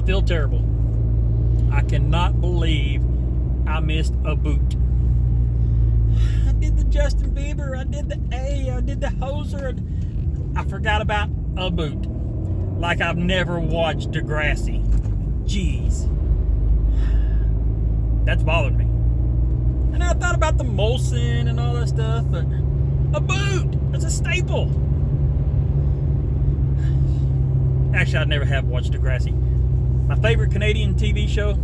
feel terrible. I cannot believe I missed a boot. I did the Justin Bieber, I did the I did the Hoser. I forgot about a boot. Like I've never watched Degrassi. Jeez. That's bothered me. And I thought about the Molson and all that stuff, but a boot! That's a staple. Actually, I never have watched Degrassi. My favorite Canadian TV show,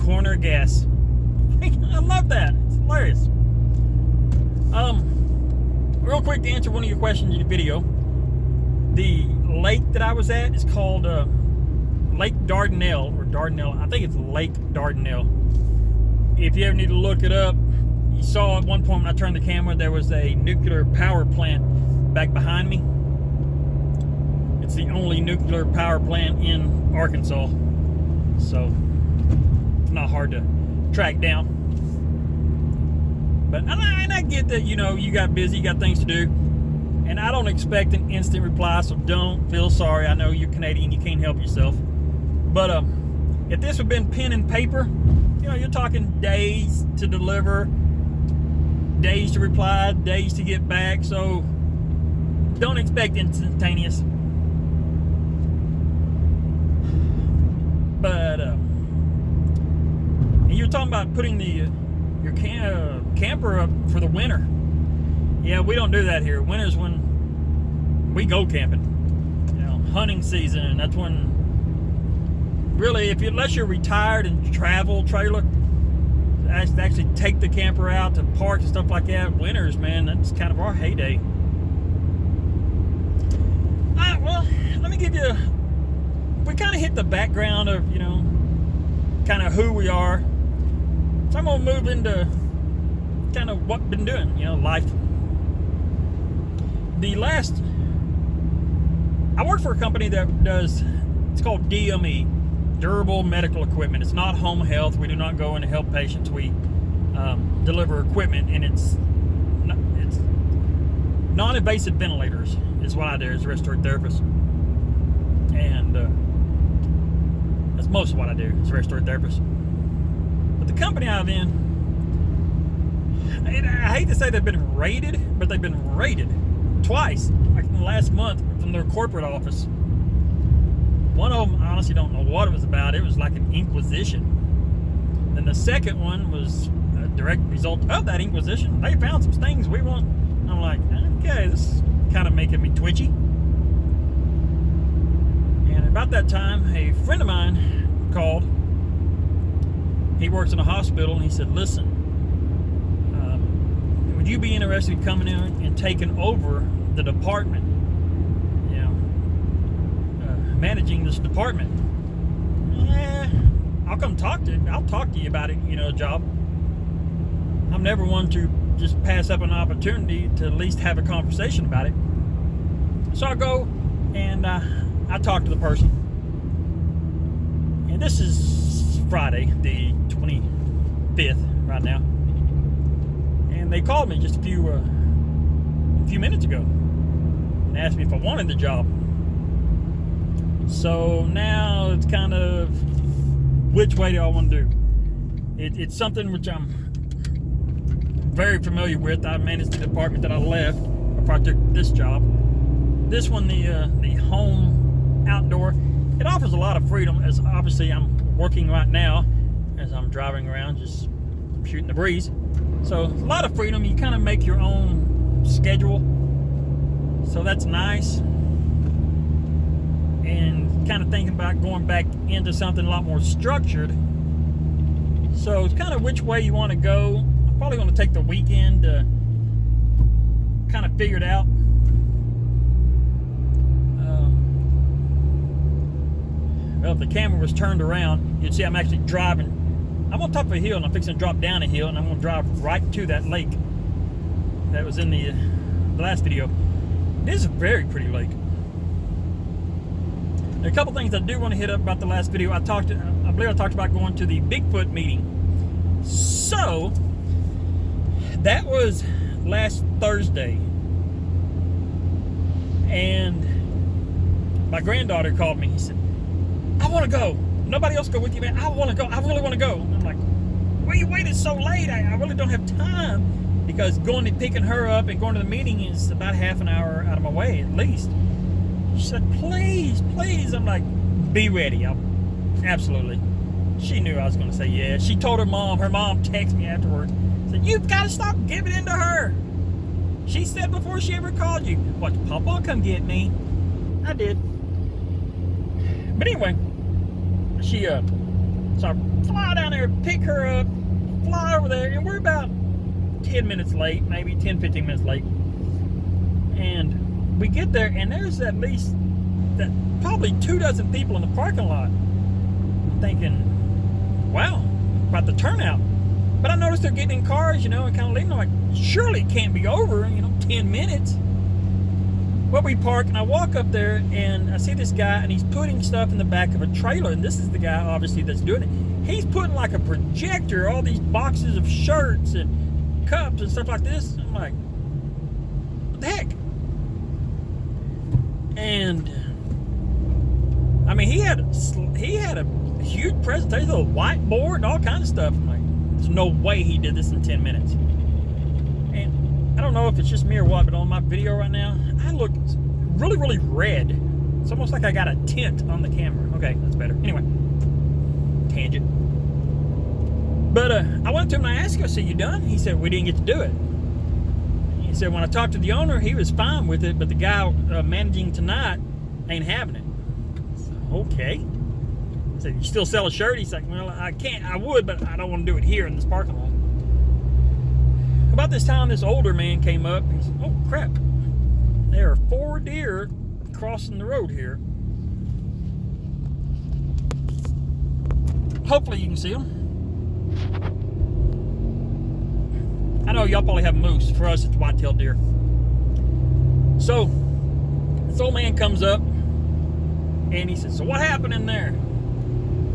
Corner Gas. I love that. It's hilarious. Real quick to answer one of your questions in the video. The lake that I was at is called Lake Dardanelle, or Dardanelle. I think it's Lake Dardanelle. If you ever need to look it up, you saw at one point when I turned the camera, there was a nuclear power plant back behind me. It's the only nuclear power plant in Arkansas, so it's not hard to track down. But and I get that, you know, you got busy, you got things to do, and I don't expect an instant reply, so don't feel sorry. I know you're Canadian, you can't help yourself. But if this had been pen and paper, you know, you're talking days to deliver, days to reply, days to get back, so don't expect instantaneous. But you're talking about putting your camper up for the winter. Yeah, we don't do that here. Winter's when we go camping. You know, hunting season. That's when, really, unless you're retired and travel trailer, actually take the camper out to parks and stuff like that. Winters, man, that's kind of our heyday. Well, let me give you. We kind of hit the background of, you know, kind of who we are. So I'm gonna move into kind of what I've been doing, you know, life. I work for a company that does, it's called DME, Durable Medical Equipment. It's not home health. We do not go in to help patients. We deliver equipment, and it's non-invasive ventilators is what I do as a respiratory therapist. And that's most of what I do as a respiratory therapist. But the company I'm in, I hate to say they've been raided, but they've been raided twice, like in the last month, from their corporate office. One of them, I honestly don't know what it was about. It was like an inquisition. Then the second one was a direct result of that inquisition. They found some things we want. I'm like, okay, this is kind of making me twitchy. And about that time, a friend of mine called. He works in a hospital, and he said, listen, would you be interested in coming in and taking over the department? You know, managing this department. I'll come talk to you. I'll talk to you about it, you know, job. I'm never one to just pass up an opportunity to at least have a conversation about it. So I go and I talk to the person. And this is Friday, the 25th right now. And they called me just a few minutes ago and asked me if I wanted the job. So now it's kind of, which way do I want to do? It's something which I'm very familiar with. I managed the department that I left before I took this job. This one, the home outdoor, it offers a lot of freedom, as obviously I'm working right now as I'm driving around just shooting the breeze. So a lot of freedom. You kind of make your own schedule, so that's nice. And kind of thinking about going back into something a lot more structured. So it's kind of which way you want to go. I'm probably going to take the weekend to kind of figure it out. Well, if the camera was turned around, you'd see I'm actually driving. I'm on top of a hill, and I'm fixing to drop down a hill, and I'm going to drive right to that lake that was in the last video. It is a very pretty lake. There are a couple things I do want to hit up about the last video. I believe I talked about going to the Bigfoot meeting. So that was last Thursday, and my granddaughter called me. He said, I want to go. nobody else go with you, man? I want to go. I really want to go. And I'm like, well, you waited so late. I really don't have time, because going and picking her up and going to the meeting is about half an hour out of my way at least. She said, please, please. I'm like, be ready. Absolutely. She knew I was going to say yes. She told her mom. Her mom texted me afterwards. Said, you've got to stop giving in to her. She said before she ever called you, what, Papa, come get me? I did. But anyway, so I fly down there, pick her up, fly over there, and we're about 10 minutes late, maybe 10, 15 minutes late. And we get there, and there's at least probably 24 people in the parking lot. I'm thinking, wow, quite the turnout. But I noticed they're getting in cars, and kind of leaving. I'm like, surely it can't be over, 10 minutes. Well, we park, and I walk up there, and I see this guy, and he's putting stuff in the back of a trailer. And this is the guy, obviously, that's doing it. He's putting like a projector, all these boxes of shirts and cups and stuff like this. I'm like, what the heck? And I mean, he had a huge presentation, a whiteboard, and all kinds of stuff. I'm like, there's no way he did this in 10 minutes. And I don't know if it's just me or what, but on my video right now, I look really, really red. It's almost like I got a tint on the camera. Okay, that's better. Anyway, tangent. But I went to him and I asked him, I said, you done? He said, we didn't get to do it. He said, when I talked to the owner, he was fine with it, but the guy managing tonight ain't having it. So, okay. I said, you still sell a shirt? He's like, well, I can't. I would, but I don't want to do it here in this parking lot. About this time, this older man came up. He said, oh, crap. There are 4 deer crossing the road here. Hopefully you can see them. I know y'all probably have moose. For us, it's white-tailed deer. So, this old man comes up, and he says, so what happened in there?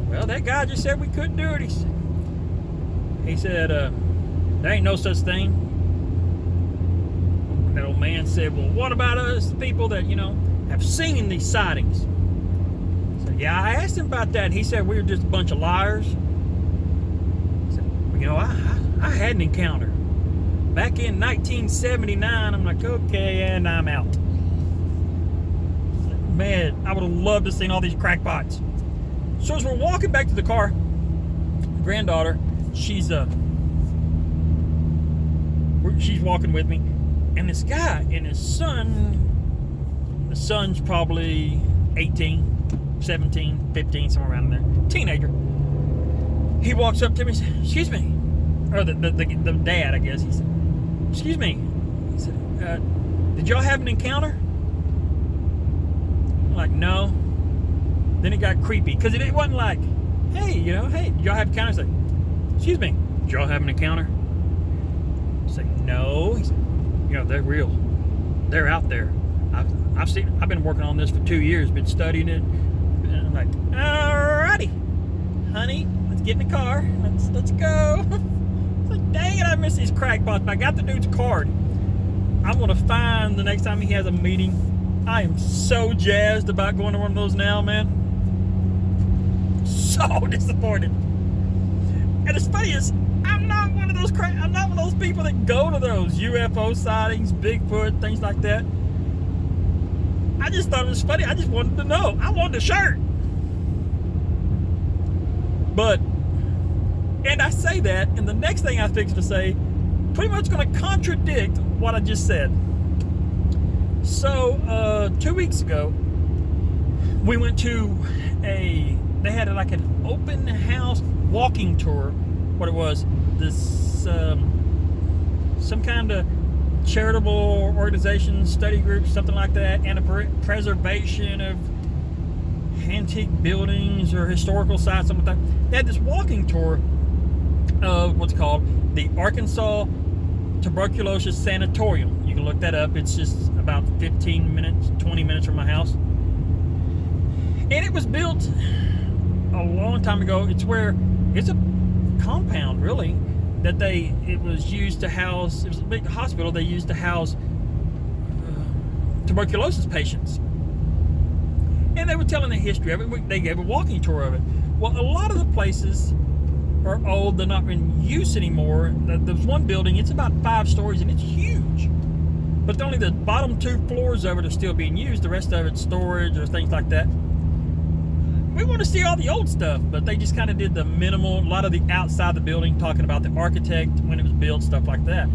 Well, that guy just said we couldn't do it. He said, there ain't no such thing. And that old man said, well, what about us, the people that, have seen these sightings? I said, yeah, I asked him about that, and he said we were just a bunch of liars. I said, well, I had an encounter. Back in 1979, I'm like, okay, and I'm out. Man, I would have loved to have seen all these crackpots. So as we're walking back to the car, my granddaughter, she's walking with me, and this guy and his son, the son's probably 18, 17, 15, somewhere around there, teenager. He walks up to me and says, excuse me, or the dad, I guess. He said, excuse me. He said, did y'all have an encounter? I'm like, no. Then it got creepy, because it wasn't like, hey, hey, did y'all have an encounter? He's like, excuse me, did y'all have an encounter? I said, no. He said, they're real. They're out there. I've been working on this for 2 years, been studying it. And I'm like, alrighty, honey, let's get in the car. Let's go. It's like, dang it, I miss these crackpots. But I got the dude's card. I'm gonna find the next time he has a meeting. I am so jazzed about going to one of those now, man. So disappointed. And it's funny is, I'm not one of those people that go to those UFO sightings, Bigfoot, things like that. I just thought it was funny. I just wanted to know. I wanted a shirt. But, and I say that, and the next thing I fixed to say, pretty much going to contradict what I just said. So, 2 weeks ago, we went to they had like an open house walking tour. What it was, this, some kind of charitable organization, study group, something like that, and a preservation of antique buildings or historical sites, something like that. They had this walking tour of what's called the Arkansas Tuberculosis Sanatorium. You can look that up. It's just about 15 minutes, 20 minutes from my house. And it was built a long time ago. It's a compound, really, that it was used to house, it was a big hospital they used to house tuberculosis patients. And they were telling the history of it. They gave a walking tour of it. Well, a lot of the places are old. They're not in use anymore. There's one building, it's about 5 stories, and it's huge. But only the bottom 2 floors of it are still being used. The rest of it's storage or things like that. We want to see all the old stuff, but they just kind of did the minimal, a lot of the outside of the building, talking about the architect, when it was built, stuff like that.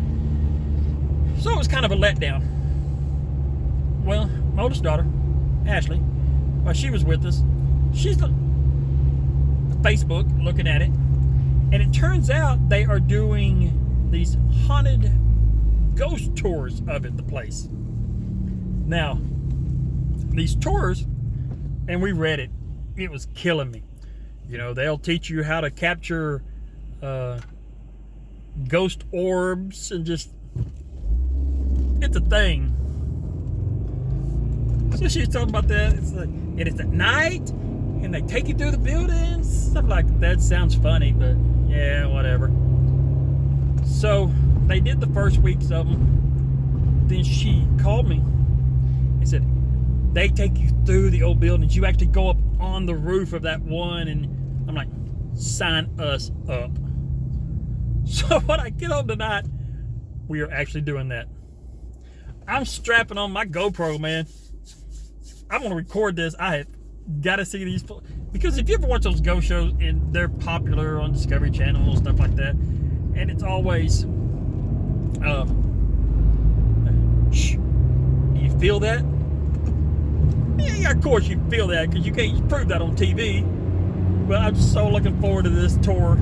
So it was kind of a letdown. Well, my oldest daughter, Ashley, while she was with us, she's on Facebook looking at it, and it turns out they are doing these haunted ghost tours of it, the place. Now, these tours, and we read it, it was killing me. You know, they'll teach you how to capture ghost orbs, and just, it's a thing. So she was talking about that. It's like, and it's at night, and they take you through the buildings. I'm like, that sounds funny, but yeah, whatever. So they did the first weeks of them. Then she called me and said, they take you through the old buildings. You actually go up on the roof of that one, and I'm like, sign us up. So when I get home tonight, we are actually doing that. I'm strapping on my GoPro, man. I'm gonna record this. I have got to see these, because if you ever watch those ghost shows, and they're popular on Discovery Channel and stuff like that, and it's always, shh, do you feel that? Yeah, of course you feel that, because you can't prove that on TV. But I'm just so looking forward to this tour.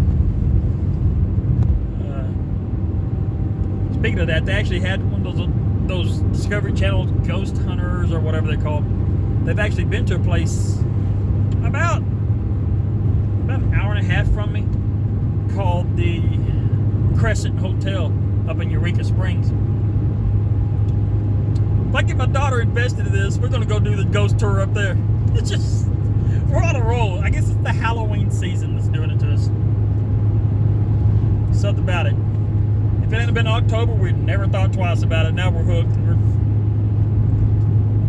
Speaking of that, they actually had one of those Discovery Channel ghost hunters, or whatever they call them. They've actually been to a place about an hour and a half from me, called the Crescent Hotel up in Eureka Springs. If I get my daughter invested in this, we're going to go do the ghost tour up there. It's just, we're on a roll. I guess it's the Halloween season that's doing it to us. Something about it. If it hadn't been October, we'd never thought twice about it. Now we're hooked.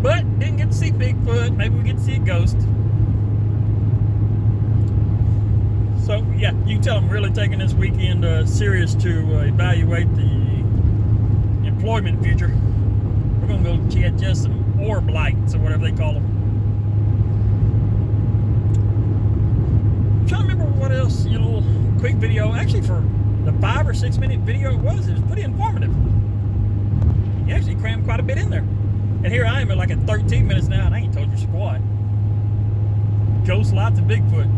But didn't get to see Bigfoot. Maybe we get to see a ghost. So yeah, you can tell I'm really taking this weekend serious to evaluate the employment future. We're gonna go get just some orb lights, or whatever they call them. I'm trying to remember what else. Your little quick video, actually, for the 5 or 6 minute video it was pretty informative. You actually crammed quite a bit in there. And here I am at like at 13 minutes now, and I ain't told you squat. Ghost lights and Bigfoot.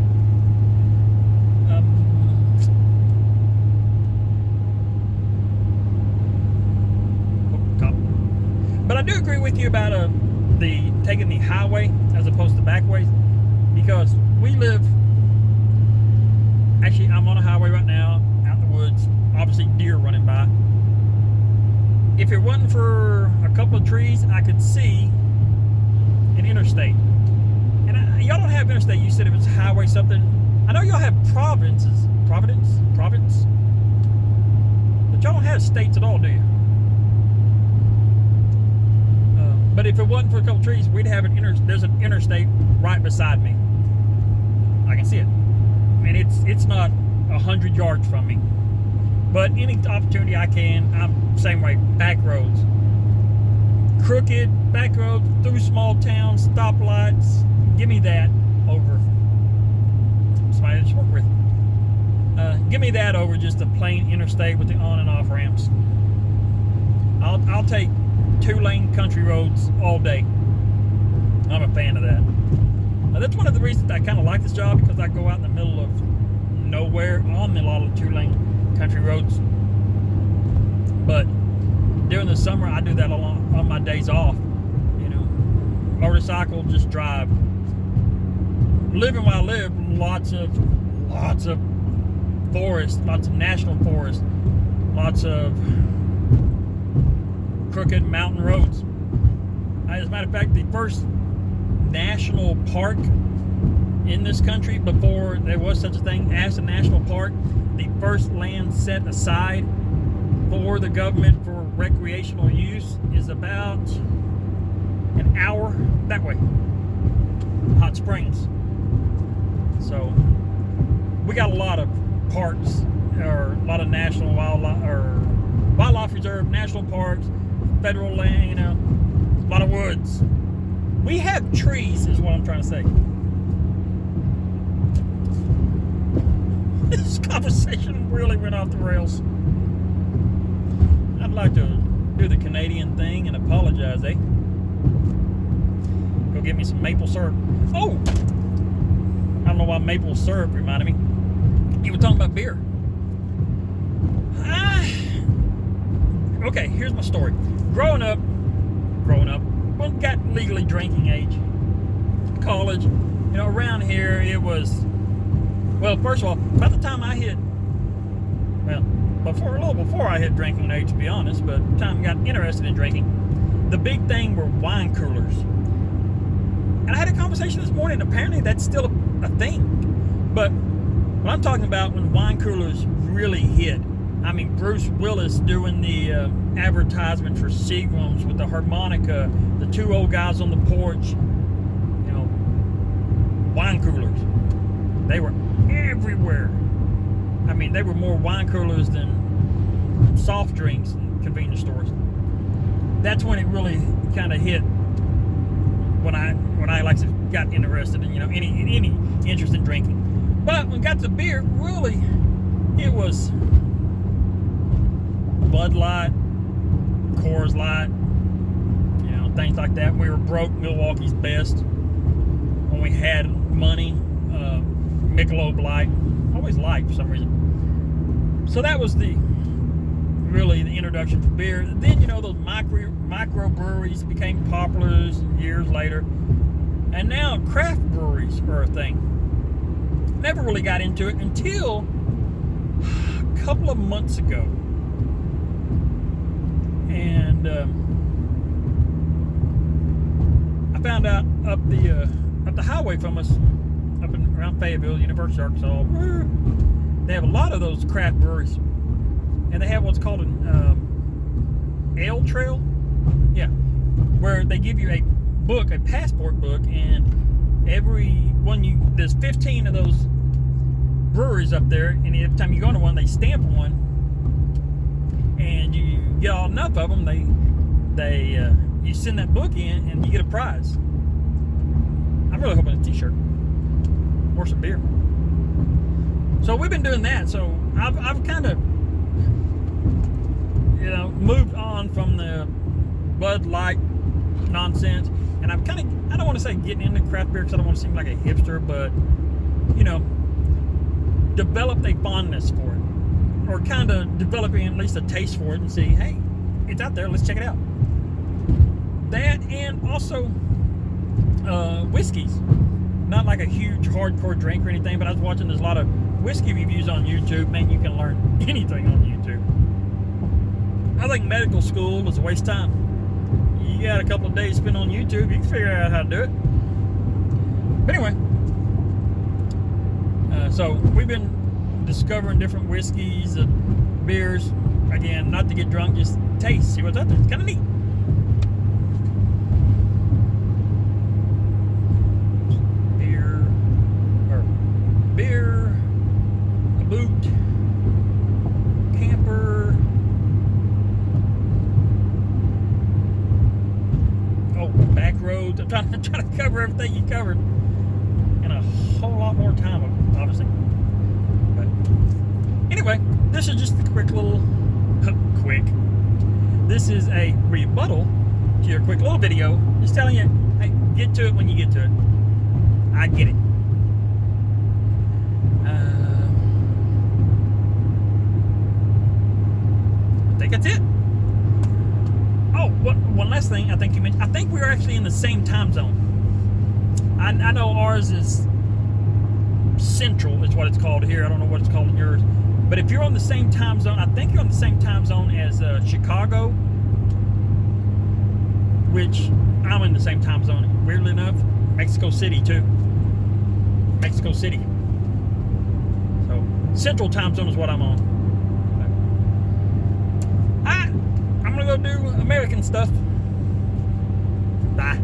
But I do agree with you about taking the highway as opposed to back ways, because we live, actually I'm on a highway right now, out in the woods, obviously deer running by. If it wasn't for a couple of trees, I could see an interstate. And y'all don't have interstate, you said it was highway something. I know y'all have Providence, but y'all don't have states at all, do you? But if it wasn't for a couple trees, we'd have there's an interstate right beside me. I can see it. I mean, it's not 100 yards from me. But any opportunity I can, I'm same way. Back roads, crooked back roads through small towns, stoplights. Give me that over somebody I just work with. Give me that over just a plain interstate with the on and off ramps. I'll take 2-lane country roads all day. I'm a fan of that. That's one of the reasons I kind of like this job, because I go out in the middle of nowhere on a lot of 2-lane country roads. But during the summer, I do that a lot on my days off. You know, motorcycle, just drive. Living where I live, lots of forest, lots of national forest, lots of crooked mountain roads. As a matter of fact, the first national park in this country, before there was such a thing as a national park, the first land set aside for the government for recreational use is about an hour that way, Hot Springs. So we got a lot of parks, or a lot of national wildlife reserve, national parks, federal land, you know, a lot of woods. We have trees, is what I'm trying to say. This conversation really went off the rails. I'd like to do the Canadian thing and apologize, eh? Go get me some maple syrup. Oh! I don't know why maple syrup reminded me. You were talking about beer. Okay, here's my story. Growing up, when we got legally drinking age, college, you know, around here it was, well, first of all, by the time I hit, well, a little before I hit drinking age, to be honest, but the time I got interested in drinking, the big thing were wine coolers. And I had a conversation this morning, apparently that's still a thing. But what I'm talking about, when wine coolers really hit, I mean, Bruce Willis doing the advertisement for Seagram's with the harmonica, the two old guys on the porch, you know, wine coolers. They were everywhere. I mean, they were more wine coolers than soft drinks in convenience stores. That's when it really kind of hit. When I like got interested in, you know, any interest in drinking. But when it got to beer, really, it was Bud Light, Coors Light, you know, things like that. We were broke, Milwaukee's Best. When we had money, Michelob Light, always light for some reason. So that was really the introduction for beer. Then, you know, those micro breweries became popular years later, and now craft breweries are a thing. Never really got into it until a couple of months ago. And I found out up the highway from us, up around Fayetteville, University of Arkansas, they have a lot of those craft breweries, and they have what's called an ale trail, yeah, where they give you a book, a passport book, and there's 15 of those breweries up there, and every time you go to one, they stamp one, and you get all enough of them, you send that book in, and you get a prize. I'm really hoping it's a t-shirt or some beer. So we've been doing that. So I've kind of, you know, moved on from the Bud Light nonsense, and I don't want to say getting into craft beer because I don't want to seem like a hipster, but, you know, developed a fondness for it, or kind of developing at least a taste for it, and see, hey, it's out there, let's check it out. That, and also whiskeys. Not like a huge hardcore drink or anything, but I was watching, there's a lot of whiskey reviews on YouTube. Man, you can learn anything on YouTube. I think medical school is a waste of time. You got a couple of days spent on YouTube, you can figure out how to do it. But anyway, so we've been discovering different whiskeys and beers. Again, not to get drunk, just taste, see what's out there. It's kind of neat. Beer, a boot, camper, back roads. I'm trying to cover everything you covered in a whole lot more time, obviously. But anyway, this is just a quick little, this is a rebuttal to your quick little video, just telling you, hey, get to it when you get to it. I get it. I think that's it. Oh, one last thing I think you mentioned. I think we are actually in the same time zone. I know ours is Central, is what it's called here. I don't know what it's called in yours. But if you're on the same time zone, I think you're on the same time zone as Chicago, which I'm in the same time zone. Weirdly enough, Mexico City too. Mexico City. So Central time zone is what I'm on. I'm gonna go do American stuff. Bye.